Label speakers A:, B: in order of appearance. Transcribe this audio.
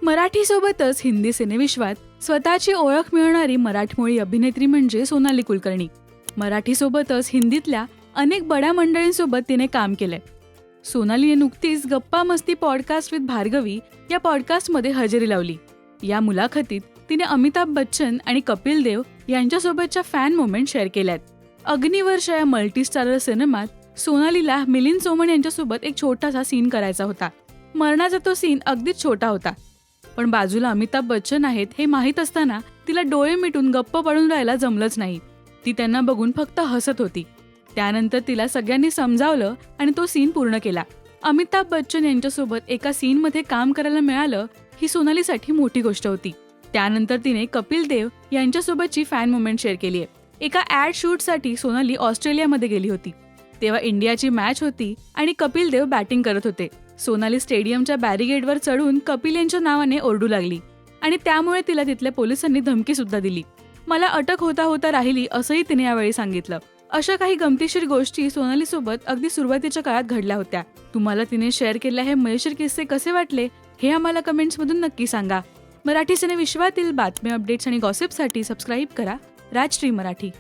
A: मराठीसोबतच हिंदी सिनेविश्वात स्वतःची ओळख मिळवणारी मराठमोळी अभिनेत्री म्हणजे सोनाली कुलकर्णी. मराठीसोबतच हिंदीतल्या अनेक बड्या मंडळींसोबत तिने काम केलंय. सोनालीने नुकतीच गप्पा मस्ती पॉडकास्ट विथ भार्गवी या पॉडकास्टमध्ये हजेरी लावली. या मुलाखतीत तिने अमिताभ बच्चन आणि कपिल देव यांच्यासोबतच्या फॅन मोमेंट शेअर केल्यात. अग्निवर्ष या मल्टीस्टारर सिनेमात सोनालीला मिलिंद सोमण यांच्यासोबत एक छोटासा सीन करायचा होता. मरणाचा तो सीन अगदीच छोटा होता, पण बाजूला अमिताभ बच्चन आहेत हे माहीत असताना तिला डोळे मिटून गप्प पडून राहायला जमलंच नाही. ती त्यांना बघून फक्त हसत होती. त्यानंतर तिला सगळ्यांनी समजावलं आणि तो सीन पूर्ण केला. अमिताभ बच्चन यांच्यासोबत एका सीनमध्ये काम करायला मिळालं ही सोनालीसाठी मोठी गोष्ट होती. त्यानंतर तिने Kapil Dev यांच्यासोबतची fan moment share केली आहे. एका ॲड शूटसाठी सोनाली ऑस्ट्रेलियामध्ये गेली होती. तेव्हा इंडियाची मॅच होती आणि कपिल देव बॅटिंग करत होते. सोनाली स्टेडियमच्या बॅरिगेडवर चढून कपिल यांच्या नावाने ओरडू लागली आणि त्यामुळे तिला तिथल्या पोलिसांनी धमकी सुद्धा दिली. मला अटक होता होता राहिली असंही तिने यावेळी सांगितलं. अशा काही गमतीशीर गोष्टी सोनाली सोबत अगदी सुरुवातीच्या काळात घडल्या होत्या. तुम्हाला तिने शेअर केलेले हे मजेशीर किस्से कसे वाटले हे आम्हाला कमेंट्समधून नक्की सांगा. मराठी सिनेविश्वातील बातम्या, अपडेट्स आणि गॉसिपसाठी सबस्क्राईब करा राजश्री मराठी.